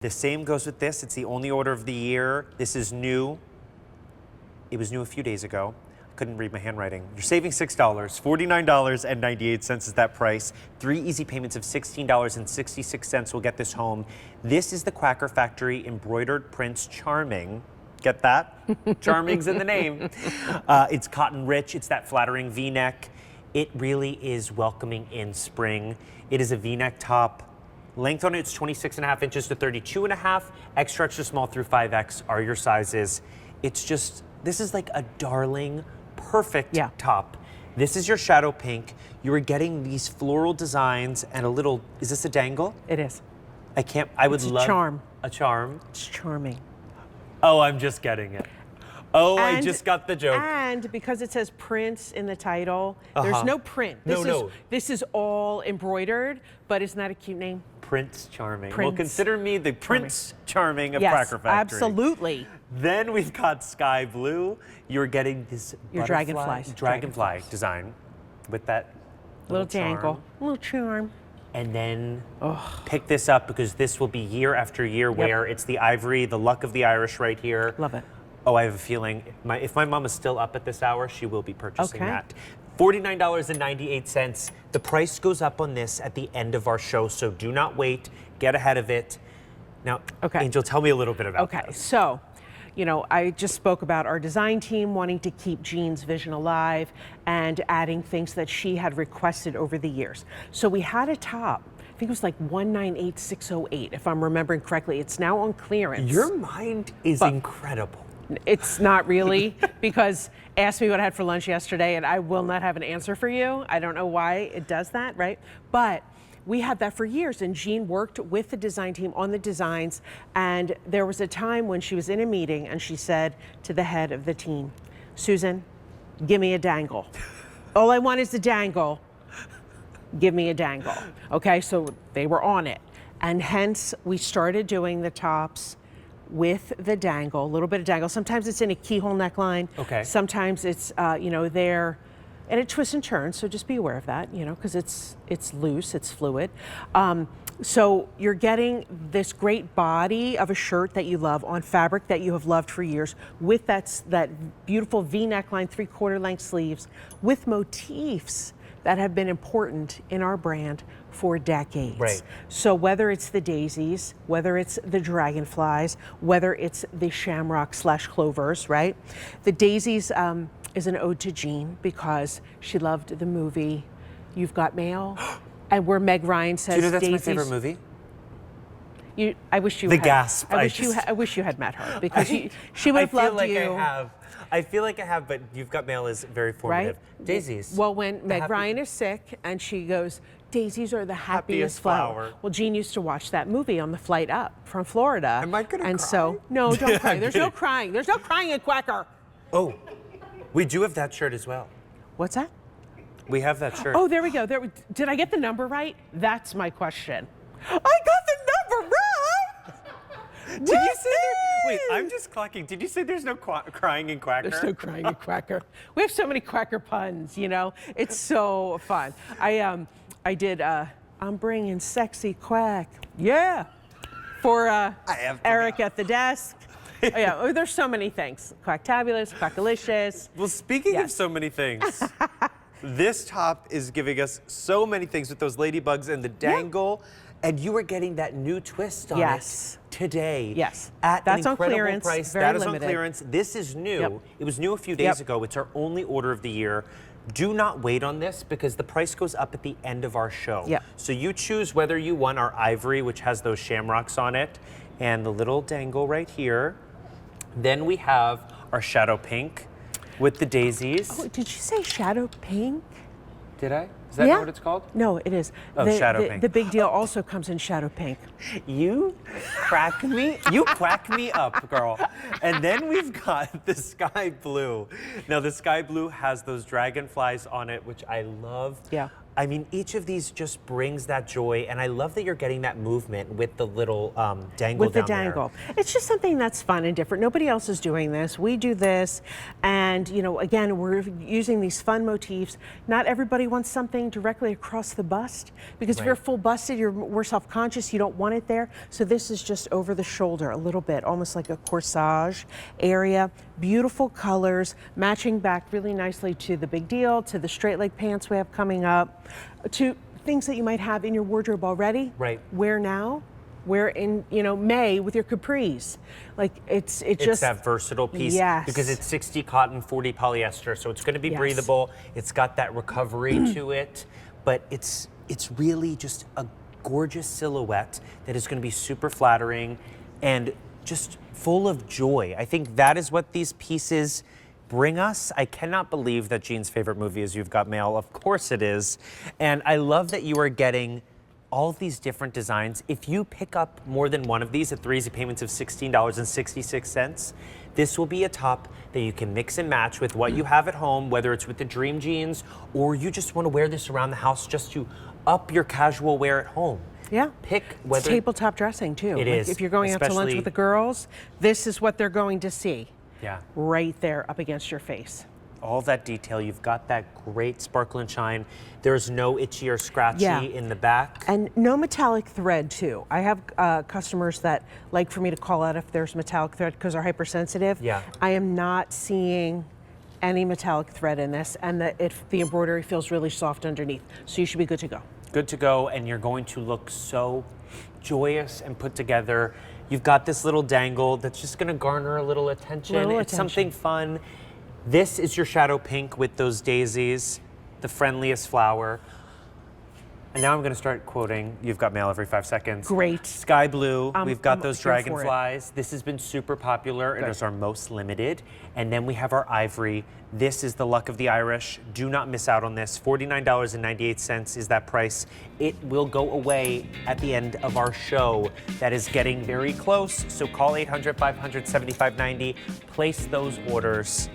The same goes with this. It's the only order of the year. This is new. It was new a few days ago. I couldn't read my handwriting. You're saving $6. $49.98 is that price. 3 easy payments of $16.66 will get this home. This is the Quacker Factory Embroidered Prince Charming. Get that? Charming's in the name. It's cotton rich. It's that flattering V-neck. It really is welcoming in spring. It is a V-neck top. Length on it is 26.5 inches to 32.5. Extra small through 5X are your sizes. It's just, this is like a darling, perfect top. This is your shadow pink. You are getting these floral designs and a little, is this a dangle? It is. I would love. It's a charm. A charm? It's charming. Oh, I'm just getting it. Oh, I just got the joke. And because it says Prince in the title, there's no print. This is all embroidered, but isn't that a cute name? Prince Charming. Well, consider me the Prince Charming of yes, Quacker Factory. Absolutely. Then we've got sky blue. You're getting this dragonfly design with that little dangle, little charm. And then pick this up because this will be year after year wear. It's the ivory, the luck of the Irish right here. Love it. Oh, I have a feeling if my mom is still up at this hour, she will be purchasing that. $49.98. The price goes up on this at the end of our show, so do not wait. Get ahead of it. Now, Angel, tell me a little bit about this. So, you know, I just spoke about our design team wanting to keep Jean's vision alive and adding things that she had requested over the years. So we had a top. I think it was like 198608, if I'm remembering correctly. It's now on clearance. Your mind is incredible. It's not really, because ask me what I had for lunch yesterday and I will not have an answer for you. I don't know why it does that, right? But we had that for years, and Jean worked with the design team on the designs, and there was a time when she was in a meeting and she said to the head of the team, Susan, give me a dangle. All I want is a dangle. Give me a dangle. Okay, so they were on it. And hence we started doing the tops with the dangle, a little bit of dangle. Sometimes it's in a keyhole neckline. Okay. Sometimes it's, you know, there, and it twists and turns, so just be aware of that, you know, because it's loose, it's fluid. So you're getting this great body of a shirt that you love on fabric that you have loved for years, with that beautiful V neckline, 3/4 length sleeves, with motifs that have been important in our brand for decades. Right. So whether it's the daisies, whether it's the dragonflies, whether it's the shamrock/clovers, right? The daisies is an ode to Jean because she loved the movie You've Got Mail, and where Meg Ryan says, do you know that's daisies, my favorite movie? I wish you the had. Gasp. I wish you had met her, because she would have loved you. I feel like I have, but You've Got Mail is very formative. Right? Daisies. Well, when Meg Ryan is sick and she goes, daisies are the happiest flower. Well, Jean used to watch that movie on the flight up from Florida. Am I gonna cry? So, no, don't cry. There's no crying. There's no crying in Quacker. Oh, we do have that shirt as well. What's that? We have that shirt. Oh, there we go. Did I get the number right? That's my question. I got the number right! Did you say wait, I'm just clocking. Did you say there's no crying in Quacker? There's no crying in Quacker. We have so many Quacker puns, you know? It's so fun. I did, I'm bringing sexy quack. Yeah. For Eric at the desk. There's so many things. Quacktabulous, quackalicious. Well, speaking of so many things, this top is giving us so many things with those ladybugs and the dangle. And you are getting that new twist on it today. Yes. At That's an incredible on clearance. price. Very that is limited. on clearance. This is new. It was new a few days ago. It's our only order of the year. Do not wait on this because the price goes up at the end of our show. So you choose whether you want our ivory, which has those shamrocks on it, and the little dangle right here. Then we have our shadow pink with the daisies. Oh, did you say shadow pink? Did I? Is that not what it's called? No, it is. Oh, shadow pink. The big deal also comes in shadow pink. You crack me. You quack me up, girl. And then we've got the sky blue. Now the sky blue has those dragonflies on it, which I love. Yeah. I mean, each of these just brings that joy, and I love that you're getting that movement with the little dangle With the down there. dangle. It's just something that's fun and different. Nobody else is doing this. We do this, and you know, again, we're using these fun motifs. Not everybody wants something directly across the bust, because if you're full busted, you're more self-conscious. You don't want it there. So this is just over the shoulder a little bit, almost like a corsage area. Beautiful colors, matching back really nicely to the big deal, to the straight leg pants we have coming up, to things that you might have in your wardrobe already. Right. Wear now. Wear in, you know, May with your capris. Like it's just that versatile piece. Yes. Because it's 60 cotton, 40 polyester, so it's going to be breathable. It's got that recovery to it, but it's really just a gorgeous silhouette that is going to be super flattering and just full of joy. I think that is what these pieces bring us. I cannot believe that Jean's favorite movie is You've Got Mail. Of course it is. And I love that you are getting all of these different designs. If you pick up more than one of these at 3 easy payments of $16.66, this will be a top that you can mix and match with what you have at home, whether it's with the dream jeans or you just want to wear this around the house just to up your casual wear at home. Yeah. Pick whether it's tabletop dressing too. It like is, if you're going out to lunch with the girls, this is what they're going to see. Yeah. Right there up against your face. All that detail. You've got that great sparkle and shine. There's no itchy or scratchy in the back. And no metallic thread too. I have customers that like for me to call out if there's metallic thread because they're hypersensitive. Yeah. I am not seeing any metallic thread in this, and the embroidery feels really soft underneath. So you should be good to go. Good to go, and you're going to look so joyous and put together. You've got this little dangle that's just going to garner a little attention. It's something fun. This is your shadow pink with those daisies, the friendliest flower. And now I'm going to start quoting You've Got Mail every 5 seconds. Great. Sky blue, we've got I'm those here for it. dragonflies. This has been super popular. It is our most limited. And then we have our ivory. This is the luck of the Irish. Do not miss out on this. $49.98 is that price. It will go away at the end of our show. That is getting very close. So call 800-500-7590. Place those orders.